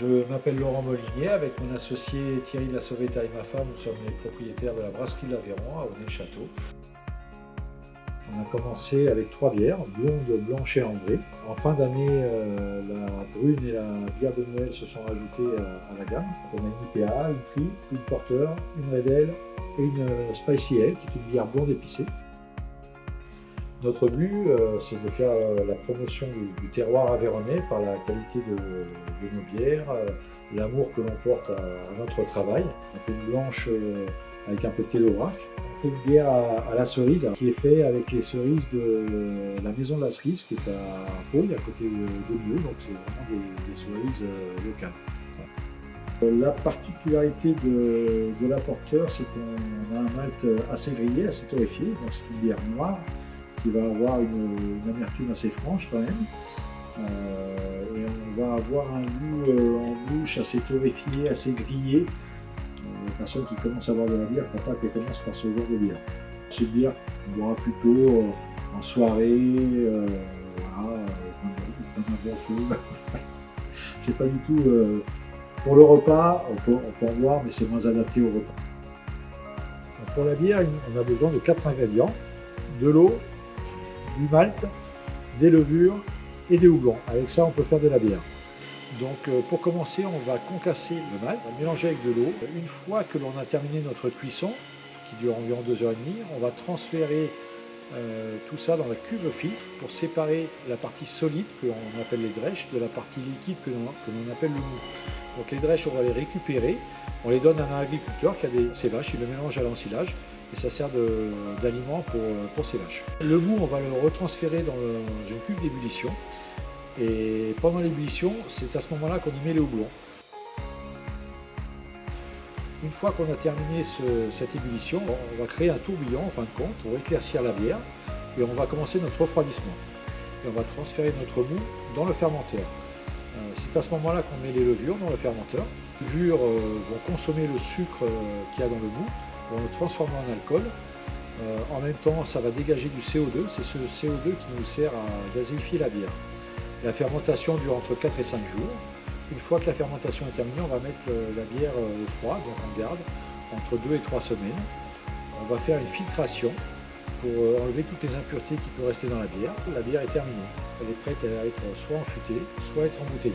Je m'appelle Laurent Molinier, avec mon associé Thierry de la Sauveta et ma femme, nous sommes les propriétaires de la brasserie de l'Aveyron à Aulnay-le-Château. On a commencé avec 3 bières, blonde, blanche et ambrée. En fin d'année, la brune et la bière de Noël se sont rajoutées à la gamme. On a une IPA, une Tri, une Porter, une Red Ale et une Spicy Ale, qui est une bière blonde épicée. Notre but, c'est de faire la promotion du terroir aveyronnais par la qualité de nos bières, l'amour que l'on porte à notre travail. On fait une blanche avec un peu de thé d'Aubrac. On fait une bière à la cerise qui est faite avec les cerises de la maison de la cerise qui est à Pau, à côté de Meaux, donc c'est vraiment des cerises locales. La particularité de la Porter, c'est qu'on a un malt assez grillé, assez torréfié, donc c'est une bière noire qui va avoir une amertume assez franche quand même. Et on va avoir un goût en bouche assez torréfié, assez grillé. Les personnes qui commencent à boire de la bière, il ne faut pas qu'elles commencent par ce genre de bière. C'est une bière qu'on boira plutôt en soirée, voilà, comme un bon feu. C'est pas du tout pour le repas, on peut en boire, mais c'est moins adapté au repas. Donc pour la bière, on a besoin de 4 ingrédients: de l'eau, du malt, des levures et des houblons. Avec ça, on peut faire de la bière. Donc pour commencer, on va concasser le malt, on va mélanger avec de l'eau. Une fois que l'on a terminé notre cuisson, qui dure environ 2h30, on va transférer tout ça dans la cuve filtre pour séparer la partie solide, que l'on appelle les drèches, de la partie liquide que l'on appelle le mou. Donc les drèches, on va les récupérer, on les donne à un agriculteur qui a ses vaches, il le mélange à l'ensilage, et ça sert d'aliment pour ces vaches. Le mou, on va le retransférer dans une cuve d'ébullition, et pendant l'ébullition, c'est à ce moment-là qu'on y met les houblons. Une fois qu'on a terminé cette ébullition, on va créer un tourbillon en fin de compte pour éclaircir la bière, et on va commencer notre refroidissement. Et on va transférer notre mou dans le fermenteur. C'est à ce moment-là qu'on met les levures dans le fermenteur. Les levures vont consommer le sucre qu'il y a dans le mou, vont le transformer en alcool. En même temps, ça va dégager du CO2. C'est ce CO2 qui nous sert à gazéifier la bière. La fermentation dure entre 4 et 5 jours. Une fois que la fermentation est terminée, on va mettre la bière au froid, donc on garde entre 2 et 3 semaines. On va faire une filtration pour enlever toutes les impuretés qui peuvent rester dans la bière. La bière est terminée. Elle est prête à être soit enfûtée, soit à être embouteillée.